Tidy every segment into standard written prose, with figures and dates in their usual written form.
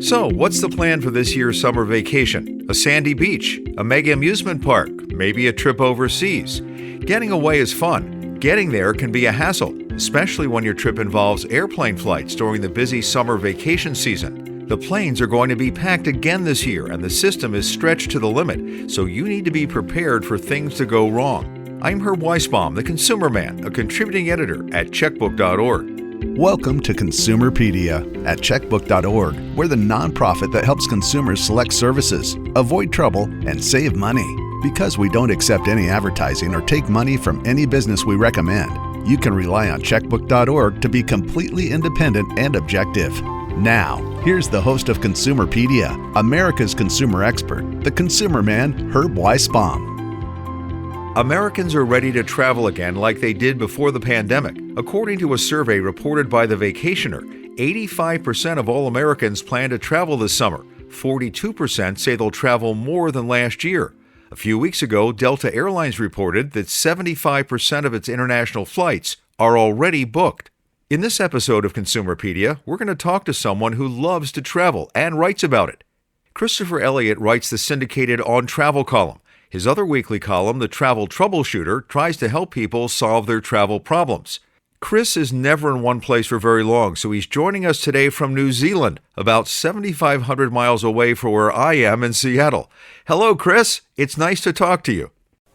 So, what's the plan for this year's summer vacation? A sandy beach, a mega amusement park, maybe a trip overseas. Getting away is fun. Getting there can be a hassle, especially when your trip involves airplane flights during the busy summer vacation season. The planes are going to be packed again this year, and the system is stretched to the limit, so you need to be prepared for things to go wrong. I'm Herb Weisbaum, the Consumer Man, a contributing editor at checkbook.org. Welcome to Consumerpedia at checkbook.org. We're the nonprofit that helps consumers select services, avoid trouble, and save money. Because we don't accept any advertising or take money from any business we recommend, you can rely on checkbook.org to be completely independent and objective. Now, here's the host of Consumerpedia, America's consumer expert, the Consumer Man, Herb Weisbaum. Americans are ready to travel again like they did before the pandemic. According to a survey reported by The Vacationer, 85% of all Americans plan to travel this summer. 42% say they'll travel more than last year. A few weeks ago, Delta Airlines reported that 75% of its international flights are already booked. In this episode of Consumerpedia, we're going to talk to someone who loves to travel and writes about it. Christopher Elliott writes the syndicated On Travel column. His other weekly column, The Travel Troubleshooter, tries to help people solve their travel problems. Chris is never in one place for very long, so he's joining us today from New Zealand, about 7,500 miles away from where I am in Seattle. Hello, Chris. It's nice to talk to you.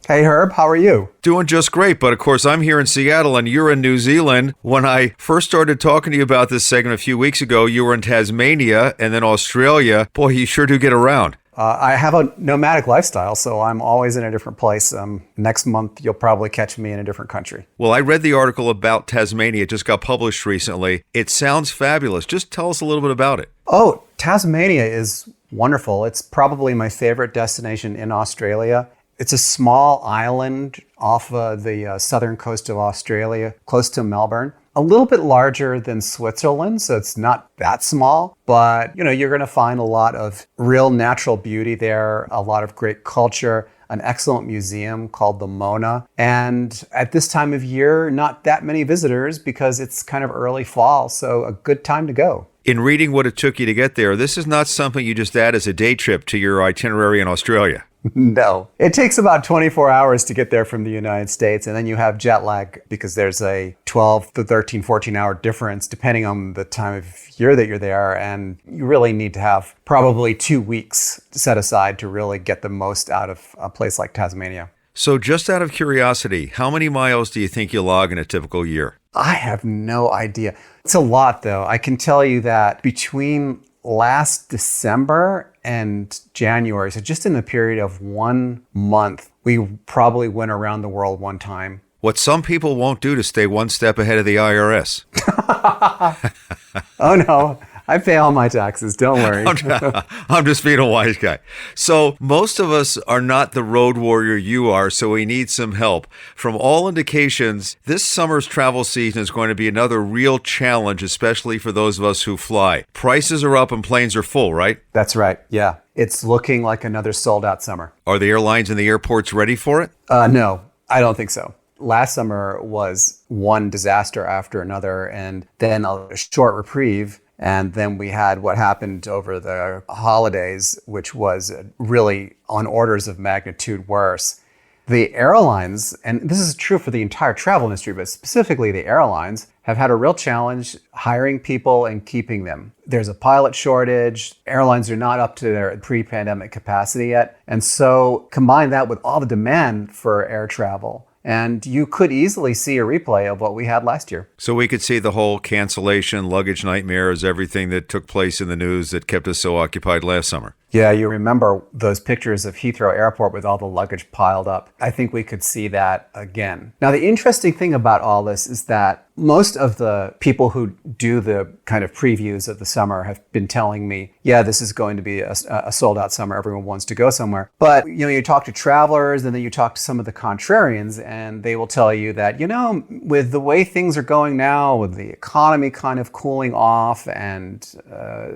Hey, Herb. How are you? Doing just great, but of course I'm here in Seattle and you're in New Zealand. When I first started talking to you about this segment a few weeks ago, you were in Tasmania and then Australia. Boy, you sure do get around. I have a nomadic lifestyle, so I'm always in a different place. Next month, you'll probably catch me in a different country. Well, I read the article about Tasmania. It just got published recently. It sounds fabulous. Just tell us a little bit about it. Oh, Tasmania is wonderful. It's probably my favorite destination in Australia. It's a small island off the southern coast of Australia, close to Melbourne. A little bit larger than Switzerland, so it's not that small, but you're going to find a lot of real natural beauty there, a lot of great culture, an excellent museum called the Mona. And at this time of year, not that many visitors because it's kind of early fall, so a good time to go. In reading what it took you to get there, this is not something you just add as a day trip to your itinerary in Australia. No. It takes about 24 hours to get there from the United States, and then you have jet lag because there's a 12 to 13, 14-hour difference depending on the time of year that you're there, and you really need to have probably 2 weeks set aside to really get the most out of a place like Tasmania. So just out of curiosity, how many miles do you think you log in a typical year? I have no idea. It's a lot, though. I can tell you that between last December and January, so just in the period of 1 month, we probably went around the world one time. What some people won't do to stay one step ahead of the IRS. Oh, no. I pay all my taxes. Don't worry. I'm just being a wise guy. So most of us are not the road warrior you are, so we need some help. From all indications, this summer's travel season is going to be another real challenge, especially for those of us who fly. Prices are up and planes are full, right? That's right. Yeah. It's looking like another sold-out summer. Are the airlines and the airports ready for it? No, I don't think so. Last summer was one disaster after another, and then a short reprieve. And then we had what happened over the holidays, which was really on orders of magnitude worse. The airlines, and this is true for the entire travel industry, but specifically the airlines, have had a real challenge hiring people and keeping them. There's a pilot shortage. Airlines are not up to their pre-pandemic capacity yet. And so combine that with all the demand for air travel, and you could easily see a replay of what we had last year. So we could see the whole cancellation, luggage nightmares, everything that took place in the news that kept us so occupied last summer. Yeah, you remember those pictures of Heathrow Airport with all the luggage piled up. I think we could see that again. Now, the interesting thing about all this is that most of the people who do the kind of previews of the summer have been telling me, yeah, this is going to be a sold-out summer. Everyone wants to go somewhere. But, you talk to travelers and then you talk to some of the contrarians and they will tell you that, with the way things are going now, with the economy kind of cooling off and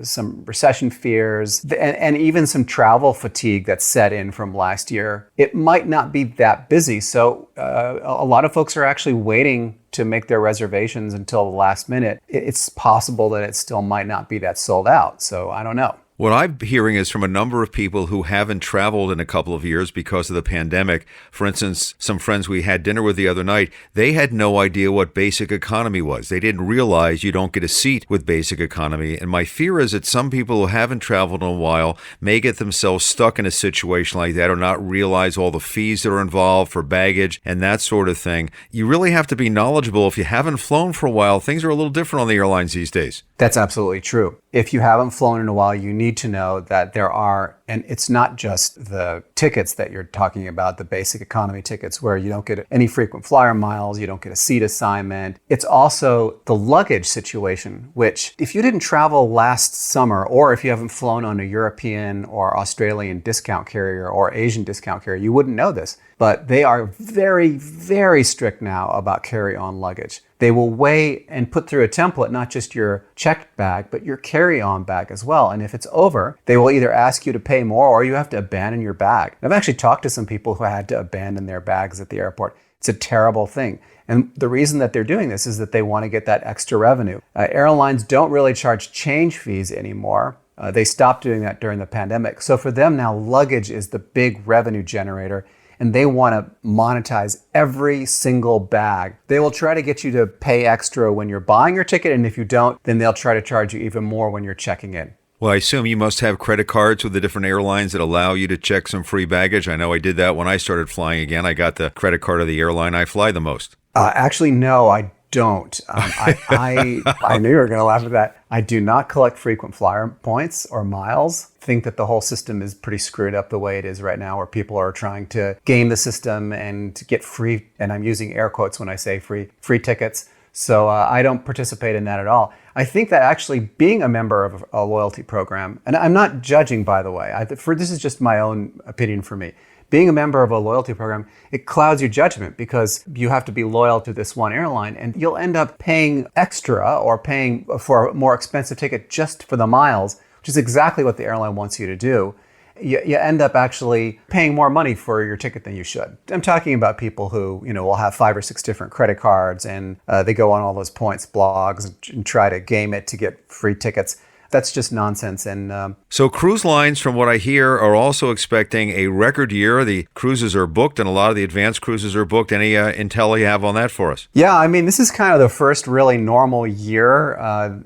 some recession fears and even some travel fatigue that's set in from last year, it might not be that busy. So a lot of folks are actually waiting to make their reservations until the last minute. It's possible that it still might not be that sold out. So I don't know. What I'm hearing is from a number of people who haven't traveled in a couple of years because of the pandemic. For instance, some friends we had dinner with the other night, they had no idea what basic economy was. They didn't realize you don't get a seat with basic economy. And my fear is that some people who haven't traveled in a while may get themselves stuck in a situation like that or not realize all the fees that are involved for baggage and that sort of thing. You really have to be knowledgeable. If you haven't flown for a while, things are a little different on the airlines these days. That's absolutely true. If you haven't flown in a while, you need to know that there are, and it's not just the tickets that you're talking about, the basic economy tickets where you don't get any frequent flyer miles, you don't get a seat assignment. It's also the luggage situation, which if you didn't travel last summer, or if you haven't flown on a European or Australian discount carrier or Asian discount carrier, you wouldn't know this. But they are very, very strict now about carry-on luggage. They will weigh and put through a template, not just your checked bag, but your carry-on bag as well. And if it's over, they will either ask you to pay more or you have to abandon your bag. I've actually talked to some people who had to abandon their bags at the airport. It's a terrible thing. And the reason that they're doing this is that they want to get that extra revenue. Airlines don't really charge change fees anymore. They stopped doing that during the pandemic. So for them now, luggage is the big revenue generator. And they want to monetize every single bag. They will try to get you to pay extra when you're buying your ticket, and if you don't, then they'll try to charge you even more when you're checking in. Well, I assume you must have credit cards with the different airlines that allow you to check some free baggage. I know I did that when I started flying again. I got the credit card of the airline I fly the most. Actually, no, I don't. I knew you were going to laugh at that. I do not collect frequent flyer points or miles. I think that the whole system is pretty screwed up the way it is right now, where people are trying to game the system and get free, and I'm using air quotes when I say free tickets. So I don't participate in that at all. I think that actually being a member of a loyalty program, and I'm not judging, by the way, this is just my own opinion for me. Being a member of a loyalty program, it clouds your judgment because you have to be loyal to this one airline, and you'll end up paying extra or paying for a more expensive ticket just for the miles, which is exactly what the airline wants you to do. You end up actually paying more money for your ticket than you should. I'm talking about people who, will have 5 or 6 different credit cards, and they go on all those points blogs and try to game it to get free tickets. That's just nonsense. And so cruise lines, from what I hear, are also expecting a record year. The cruises are booked, and a lot of the advanced cruises are booked. Any intel you have on that for us? Yeah, I mean, this is kind of the first really normal year.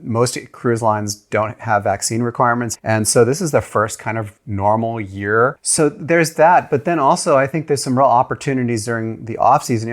Most cruise lines don't have vaccine requirements, and so this is the first kind of normal year. So there's that. But then also, I think there's some real opportunities during the off season.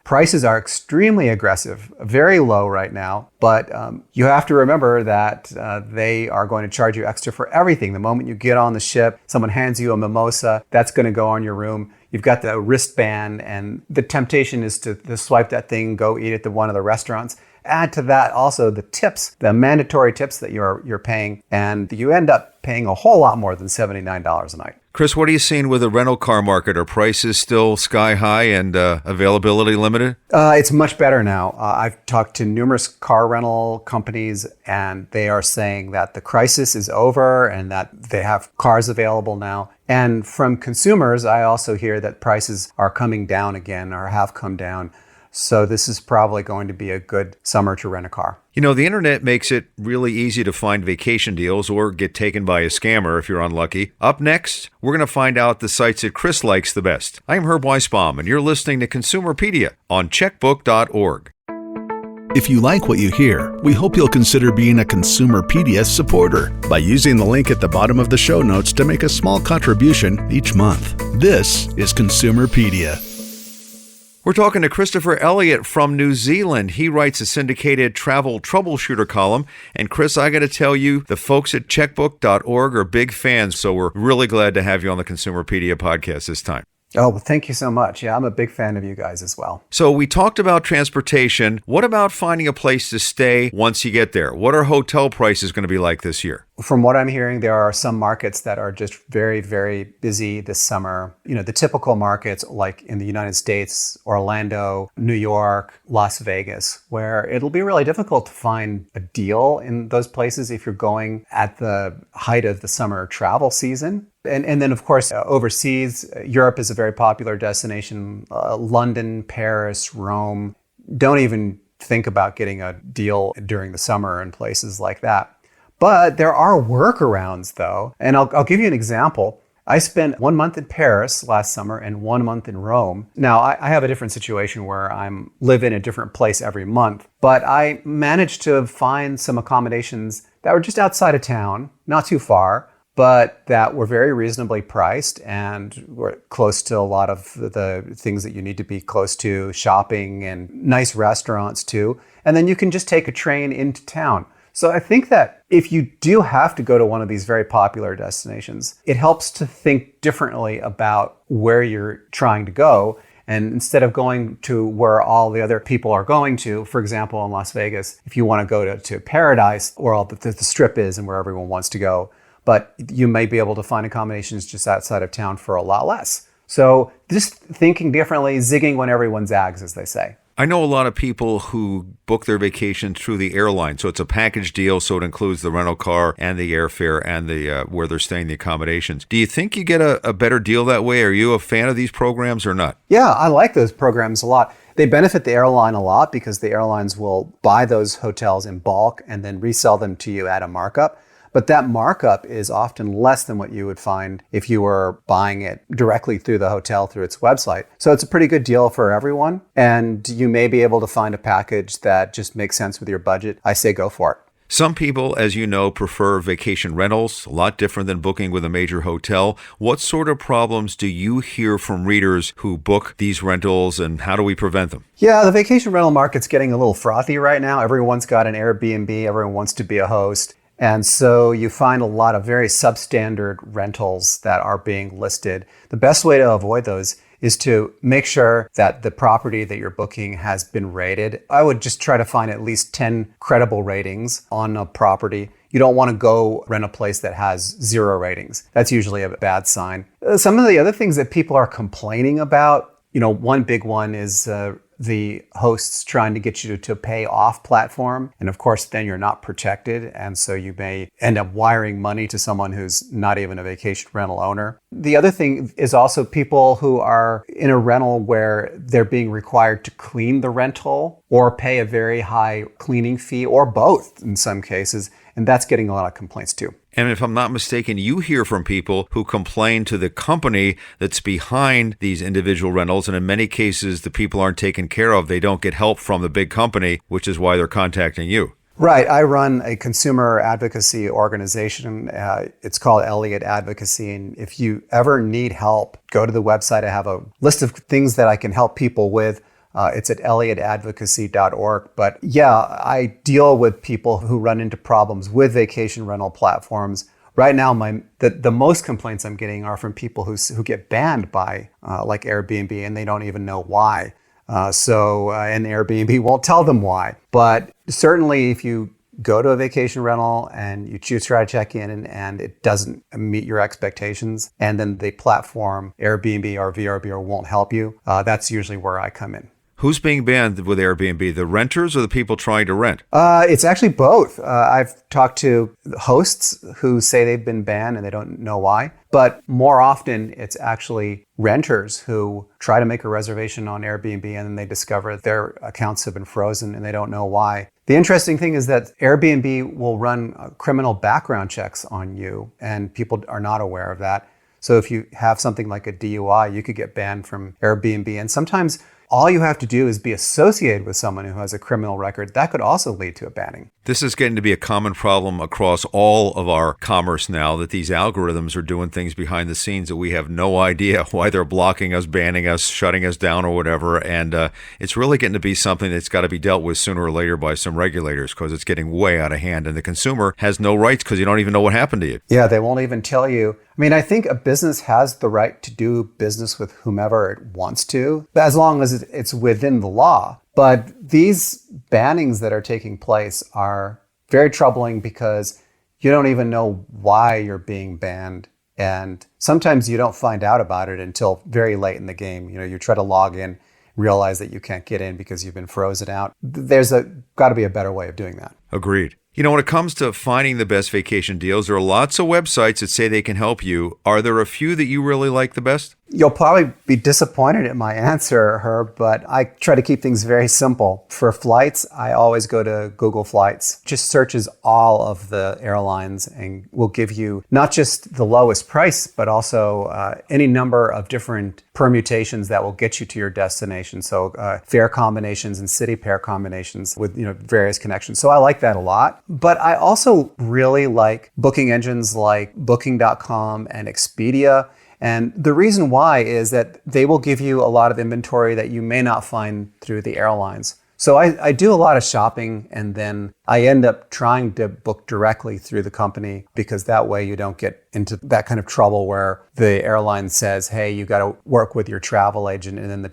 Prices are extremely aggressive, very low right now. But you have to remember that they are going to charge you extra for everything. The moment you get on the ship, someone hands you a mimosa, that's going to go on your room. You've got the wristband, and the temptation is to swipe that thing, go eat at one of the restaurants. Add to that also the tips, the mandatory tips that you're paying, and you end up paying a whole lot more than $79 a night. Chris, what are you seeing with the rental car market? Are prices still sky high and availability limited? It's much better now. I've talked to numerous car rental companies, and they are saying that the crisis is over and that they have cars available now. And from consumers, I also hear that prices are coming down again or have come down. So this is probably going to be a good summer to rent a car. The internet makes it really easy to find vacation deals or get taken by a scammer if you're unlucky. Up next, we're going to find out the sites that Chris likes the best. I'm Herb Weisbaum, and you're listening to Consumerpedia on checkbook.org. If you like what you hear, we hope you'll consider being a Consumerpedia supporter by using the link at the bottom of the show notes to make a small contribution each month. This is Consumerpedia. We're talking to Christopher Elliott from New Zealand. He writes a syndicated travel troubleshooter column. And Chris, I got to tell you, the folks at checkbook.org are big fans. So we're really glad to have you on the Consumerpedia podcast this time. Oh, well, thank you so much. Yeah, I'm a big fan of you guys as well. So we talked about transportation. What about finding a place to stay once you get there? What are hotel prices going to be like this year? From what I'm hearing, there are some markets that are just very, very busy this summer. The typical markets like in the United States, Orlando, New York, Las Vegas, where it'll be really difficult to find a deal in those places if you're going at the height of the summer travel season. And then, of course, overseas, Europe is a very popular destination. London, Paris, Rome. Don't even think about getting a deal during the summer in places like that. But there are workarounds, though. And I'll give you an example. I spent 1 month in Paris last summer and 1 month in Rome. Now, I have a different situation where I'm live in a different place every month, but I managed to find some accommodations that were just outside of town, not too far, but that were very reasonably priced and were close to a lot of the things that you need to be close to, shopping and nice restaurants too. And then you can just take a train into town. So I think that if you do have to go to one of these very popular destinations, it helps to think differently about where you're trying to go. And instead of going to where all the other people are going to, for example, in Las Vegas, if you want to go to Paradise, where all the strip is and where everyone wants to go, but you may be able to find accommodations just outside of town for a lot less. So just thinking differently, zigging when everyone zags, as they say. I know a lot of people who book their vacation through the airline. So it's a package deal, so it includes the rental car and the airfare and the where they're staying, the accommodations. Do you think you get a better deal that way? Are you a fan of these programs or not? Yeah, I like those programs a lot. They benefit the airline a lot because the airlines will buy those hotels in bulk and then resell them to you at a markup. But that markup is often less than what you would find if you were buying it directly through the hotel through its website. So it's a pretty good deal for everyone. And you may be able to find a package that just makes sense with your budget. I say go for it. Some people, as you know, prefer vacation rentals, a lot different than booking with a major hotel. What sort of problems do you hear from readers who book these rentals, and how do we prevent them? Yeah, the vacation rental market's getting a little frothy right now. Everyone's got an Airbnb. Everyone wants to be a host. And so you find a lot of very substandard rentals that are being listed. The best way to avoid those is to make sure that the property that you're booking has been rated. I would just try to find at least 10 credible ratings on a property. You don't want to go rent a place that has 0 ratings. That's usually a bad sign. Some of the other things that people are complaining about, one big one is the hosts trying to get you to pay off platform. And of course, then you're not protected. And so you may end up wiring money to someone who's not even a vacation rental owner. The other thing is also people who are in a rental where they're being required to clean the rental or pay a very high cleaning fee, or both in some cases. And that's getting a lot of complaints too. And if I'm not mistaken, you hear from people who complain to the company that's behind these individual rentals. And in many cases, the people aren't taken care of. They don't get help from the big company, which is why they're contacting you. Right. I run a consumer advocacy organization. It's called Elliott Advocacy. And if you ever need help, go to the website. I have a list of things that I can help people with. It's at elliottadvocacy.org. But yeah, I deal with people who run into problems with vacation rental platforms. Right now, the most complaints I'm getting are from people who get banned by like Airbnb, and they don't even know why. And Airbnb won't tell them why. But certainly, if you go to a vacation rental and you choose to try to check in and it doesn't meet your expectations, and then the platform, Airbnb or VRBO, won't help you, that's usually where I come in. Who's being banned with Airbnb, the renters or the people trying to rent? It's actually both. I've talked to hosts who say they've been banned and they don't know why. But more often, it's actually renters who try to make a reservation on Airbnb and then they discover that their accounts have been frozen and they don't know why. The interesting thing is that Airbnb will run criminal background checks on you, and people are not aware of that. So if you have something like a DUI, you could get banned from Airbnb. And sometimes all you have to do is be associated with someone who has a criminal record. That could also lead to a banning. This is getting to be a common problem across all of our commerce now, that these algorithms are doing things behind the scenes that we have no idea why they're blocking us, banning us, shutting us down or whatever. And it's really getting to be something that's got to be dealt with sooner or later by some regulators, because it's getting way out of hand. And the consumer has no rights because you don't even know what happened to you. Yeah, they won't even tell you. I mean, I think a business has the right to do business with whomever it wants to, as long as it's within the law. But these bannings that are taking place are very troubling because you don't even know why you're being banned. And sometimes you don't find out about it until very late in the game. You try to log in, realize that you can't get in because you've been frozen out. There's got to be a better way of doing that. Agreed. When it comes to finding the best vacation deals, there are lots of websites that say they can help you. Are there a few that you really like the best? You'll probably be disappointed in my answer, Herb, but I try to keep things very simple. For flights, I always go to Google Flights. Just searches all of the airlines and will give you not just the lowest price, but also any number of different permutations that will get you to your destination. So fare combinations and city pair combinations with various connections. So I like that a lot. But I also really like booking engines like Booking.com and Expedia. And the reason why is that they will give you a lot of inventory that you may not find through the airlines. So I do a lot of shopping, and then I end up trying to book directly through the company, because that way you don't get into that kind of trouble where the airline says, hey, you got to work with your travel agent, and then the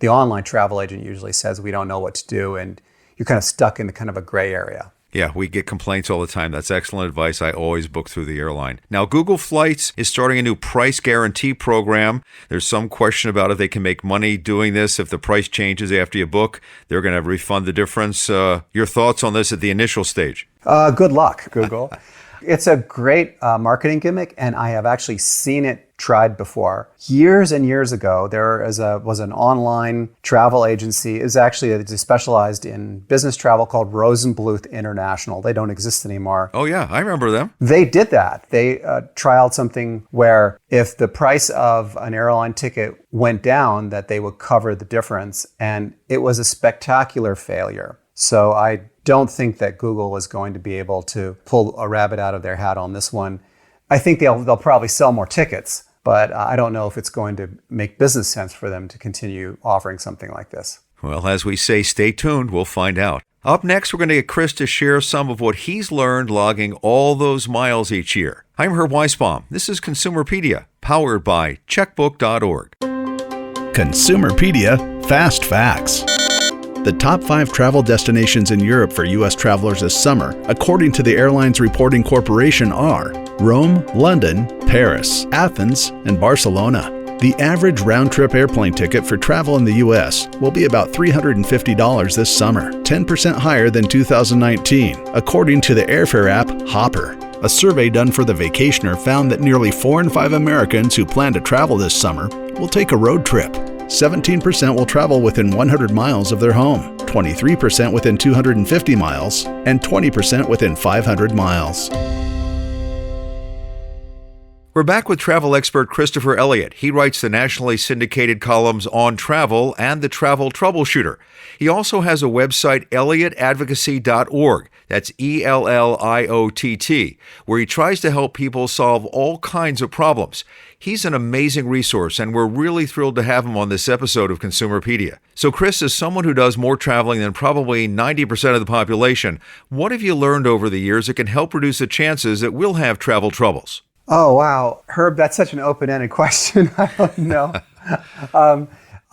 online travel agent usually says, we don't know what to do, and you're kind of stuck in kind of a gray area. Yeah, we get complaints all the time. That's excellent advice. I always book through the airline. Now, Google Flights is starting a new price guarantee program. There's some question about if they can make money doing this. If the price changes after you book, they're going to refund the difference. Your thoughts on this at the initial stage? Good luck, Google. It's a great marketing gimmick, and I have actually seen it tried before. Years and years ago, there was an online travel agency. It's specialized in business travel called Rosenbluth International. They don't exist anymore. Oh, yeah, I remember them. They did that. They trialed something where if the price of an airline ticket went down, that they would cover the difference, and it was a spectacular failure. So I don't think that Google is going to be able to pull a rabbit out of their hat on this one. I think they'll probably sell more tickets, but I don't know if it's going to make business sense for them to continue offering something like this. Well, as we say, stay tuned. We'll find out. Up next, we're going to get Chris to share some of what he's learned logging all those miles each year. I'm Herb Weisbaum. This is Consumerpedia, powered by checkbook.org. Consumerpedia Fast Facts. The top 5 travel destinations in Europe for U.S. travelers this summer, according to the Airlines Reporting Corporation, are Rome, London, Paris, Athens, and Barcelona. The average round-trip airplane ticket for travel in the U.S. will be about $350 this summer, 10% higher than 2019, according to the airfare app Hopper. A survey done for The Vacationer found that nearly 4 in 5 Americans who plan to travel this summer will take a road trip. 17% will travel within 100 miles of their home, 23% within 250 miles, and 20% within 500 miles. We're back with travel expert Christopher Elliott. He writes the nationally syndicated columns On Travel and The Travel Troubleshooter. He also has a website, ElliottAdvocacy.org. That's ELLIOTT, where he tries to help people solve all kinds of problems. He's an amazing resource, and we're really thrilled to have him on this episode of Consumerpedia. So, Chris, as someone who does more traveling than probably 90% of the population, what have you learned over the years that can help reduce the chances that we'll have travel troubles? Oh, wow. Herb, that's such an open-ended question. I don't know.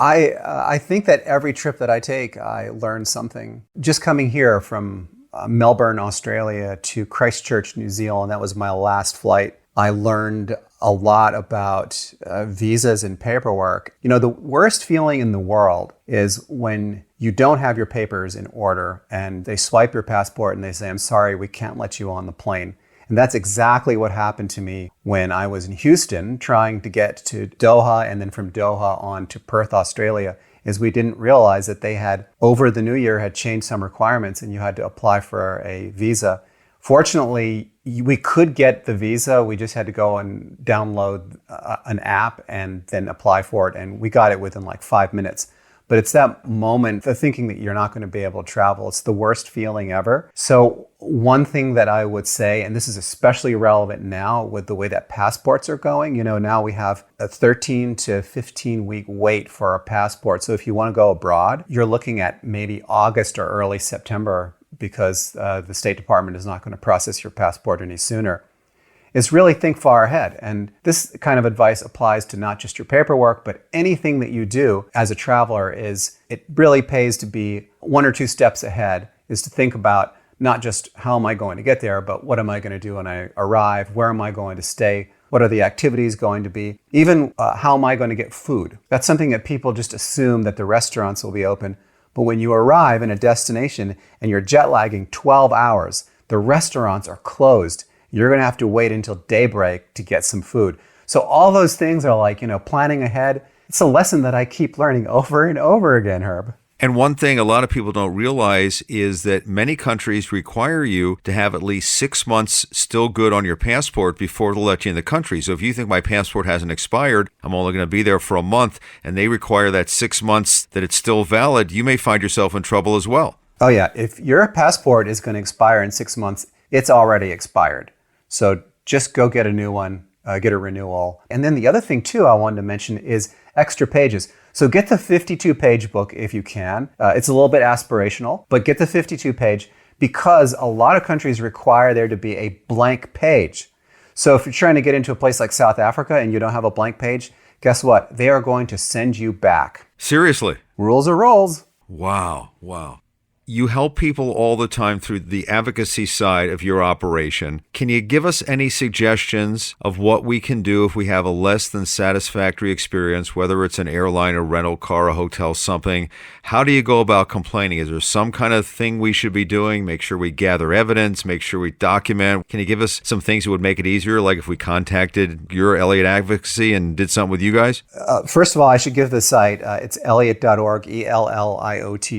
I think that every trip that I take, I learn something. Just coming here from Melbourne, Australia to Christchurch, New Zealand, that was my last flight. I learned a lot about visas and paperwork. You know, the worst feeling in the world is when you don't have your papers in order and they swipe your passport and they say, I'm sorry, we can't let you on the plane. And that's exactly what happened to me when I was in Houston trying to get to Doha, and then from Doha on to Perth, Australia, is we didn't realize that they had, over the new year, had changed some requirements and you had to apply for a visa. Fortunately, we could get the visa. We just had to go and download an app and then apply for it. And we got it within like 5 minutes. But it's that moment, the thinking that you're not going to be able to travel. It's the worst feeling ever. So one thing that I would say, and this is especially relevant now with the way that passports are going, you know, now we have a 13 to 15 week wait for a passport. So if you want to go abroad, you're looking at maybe August or early September because the State Department is not going to process your passport any sooner. Is really think far ahead. And this kind of advice applies to not just your paperwork, but anything that you do as a traveler. It really pays to be 1 or 2 steps ahead, is to think about not just how am I going to get there, but what am I going to do when I arrive? Where am I going to stay? What are the activities going to be? Even how am I going to get food? That's something that people just assume that the restaurants will be open. But when you arrive in a destination and you're jet lagging 12 hours, the restaurants are closed. You're going to have to wait until daybreak to get some food. So all those things are like, planning ahead. It's a lesson that I keep learning over and over again, Herb. And one thing a lot of people don't realize is that many countries require you to have at least 6 months still good on your passport before they'll let you in the country. So if you think my passport hasn't expired, I'm only going to be there for a month, and they require that 6 months that it's still valid, you may find yourself in trouble as well. Oh yeah, if your passport is going to expire in 6 months, it's already expired. So just go get a new one, get a renewal. And then the other thing too I wanted to mention is extra pages. So get the 52-page book if you can. It's a little bit aspirational, but get the 52-page because a lot of countries require there to be a blank page. So if you're trying to get into a place like South Africa and you don't have a blank page, guess what? They are going to send you back. Seriously? Rules are rules. Wow. You help people all the time through the advocacy side of your operation. Can you give us any suggestions of what we can do if we have a less than satisfactory experience, whether it's an airline, a rental car, a hotel, something? How do you go about complaining? Is there some kind of thing we should be doing? Make sure we gather evidence, make sure we document. Can you give us some things that would make it easier, like if we contacted your Elliott Advocacy and did something with you guys? First of all, I should give the site. It's elliott.org, elliott.org.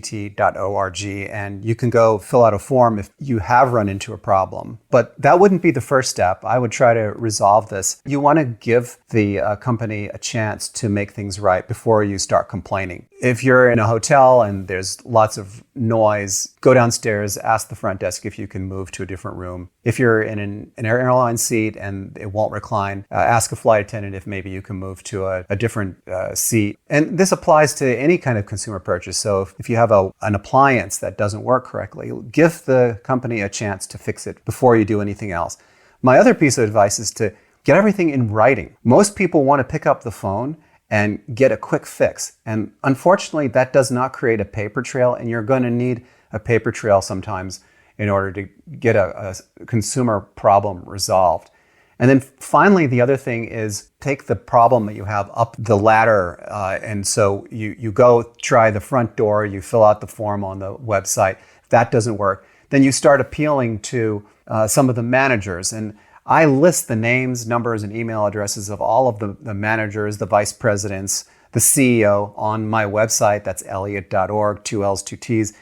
And you can go fill out a form if you have run into a problem. But that wouldn't be the first step. I would try to resolve this. You want to give the company a chance to make things right before you start complaining. If you're in a hotel and there's lots of noise, go downstairs, ask the front desk if you can move to a different room. If you're in an airline seat and it won't recline, ask a flight attendant if maybe you can move to a different seat. And this applies to any kind of consumer purchase. So if you have an appliance that doesn't work correctly, give the company a chance to fix it before you do anything else. My other piece of advice is to get everything in writing. Most people want to pick up the phone and get a quick fix. And unfortunately, that does not create a paper trail, and you're going to need a paper trail sometimes in order to get a consumer problem resolved. And then finally, the other thing is take the problem that you have up the ladder. And so you go try the front door, you fill out the form on the website. If that doesn't work, then you start appealing to some of the managers. And I list the names, numbers, and email addresses of all of the managers, the vice presidents, the CEO on my website. That's elliott.org, 2 L's, 2 T's.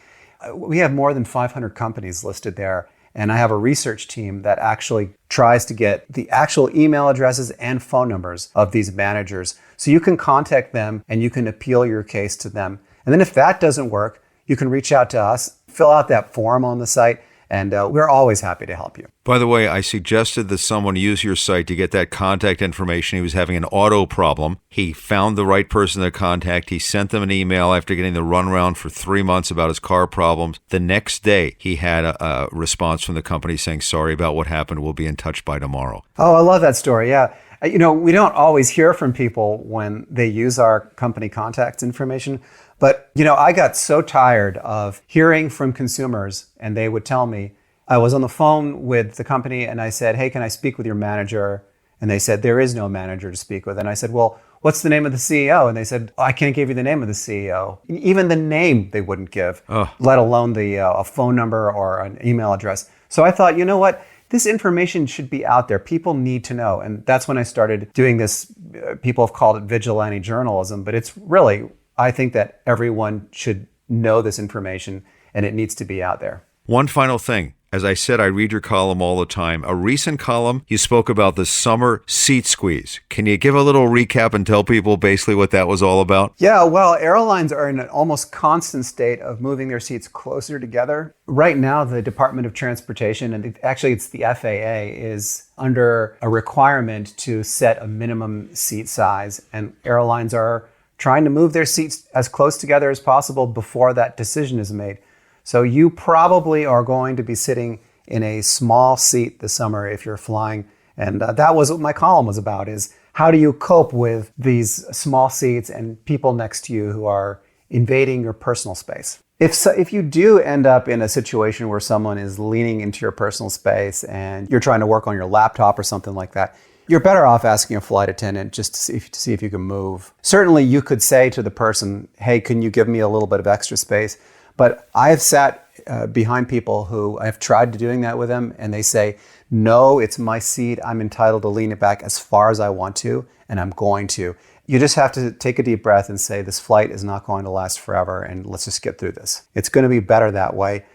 We have more than 500 companies listed there. And I have a research team that actually tries to get the actual email addresses and phone numbers of these managers. So you can contact them and you can appeal your case to them. And then if that doesn't work, you can reach out to us, fill out that form on the site, and we're always happy to help you. By the way, I suggested that someone use your site to get that contact information. He was having an auto problem. He found the right person to contact. He sent them an email after getting the runaround for 3 months about his car problems. The next day, he had a response from the company saying, sorry about what happened. We'll be in touch by tomorrow. Oh, I love that story. Yeah. We don't always hear from people when they use our company contact information. But, I got so tired of hearing from consumers, and they would tell me, I was on the phone with the company and I said, hey, can I speak with your manager? And they said, there is no manager to speak with. And I said, well, what's the name of the CEO? And they said, I can't give you the name of the CEO. Even the name they wouldn't give, let alone a phone number or an email address. So I thought, you know what? This information should be out there. People need to know. And that's when I started doing this. People have called it vigilante journalism, but it's really, I think that everyone should know this information and it needs to be out there. One final thing. As I said, I read your column all the time. A recent column, you spoke about the summer seat squeeze. Can you give a little recap and tell people basically what that was all about? Yeah, well, airlines are in an almost constant state of moving their seats closer together. Right now, the Department of Transportation, and actually it's the FAA, is under a requirement to set a minimum seat size. And airlines are trying to move their seats as close together as possible before that decision is made. So you probably are going to be sitting in a small seat this summer if you're flying. And that was what my column was about, is how do you cope with these small seats and people next to you who are invading your personal space? If you do end up in a situation where someone is leaning into your personal space and you're trying to work on your laptop or something like that, you're better off asking a flight attendant just to see if you can move. Certainly you could say to the person, hey, can you give me a little bit of extra space? But I've sat behind people who I've tried doing that with them, and they say, no, it's my seat. I'm entitled to lean it back as far as I want to, and I'm going to. You just have to take a deep breath and say, this flight is not going to last forever, and let's just get through this. It's going to be better that way.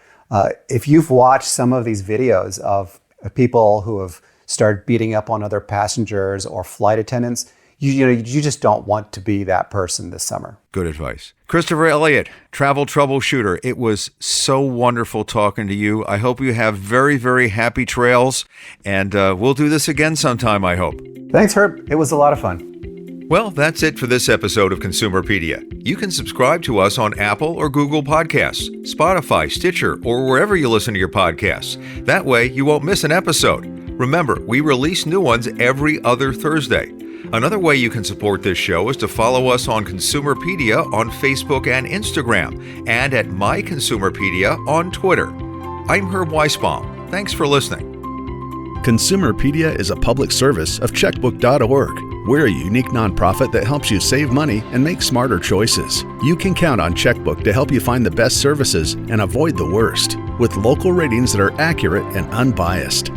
If you've watched some of these videos of people who have started beating up on other passengers or flight attendants, you just don't want to be that person this summer. Good advice. Christopher Elliott, travel troubleshooter. It was so wonderful talking to you. I hope you have very, very happy trails, and we'll do this again sometime, I hope. Thanks, Herb. It was a lot of fun. Well, that's it for this episode of Consumerpedia. You can subscribe to us on Apple or Google Podcasts, Spotify, Stitcher, or wherever you listen to your podcasts. That way, you won't miss an episode. Remember, we release new ones every other Thursday. Another way you can support this show is to follow us on Consumerpedia on Facebook and Instagram, and at My Consumerpedia on Twitter. I'm Herb Weisbaum. Thanks for listening. Consumerpedia is a public service of checkbook.org. We're a unique nonprofit that helps you save money and make smarter choices. You can count on Checkbook to help you find the best services and avoid the worst, with local ratings that are accurate and unbiased.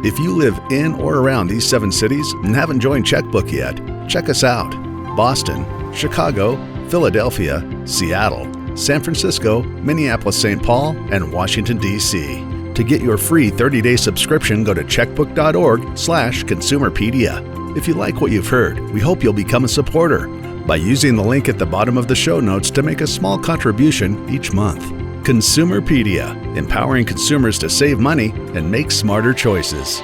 If you live in or around these 7 cities and haven't joined Checkbook yet, check us out. Boston, Chicago, Philadelphia, Seattle, San Francisco, Minneapolis-St. Paul, and Washington, D.C. To get your free 30-day subscription, go to checkbook.org/consumerpedia. If you like what you've heard, we hope you'll become a supporter by using the link at the bottom of the show notes to make a small contribution each month. Consumerpedia, empowering consumers to save money and make smarter choices.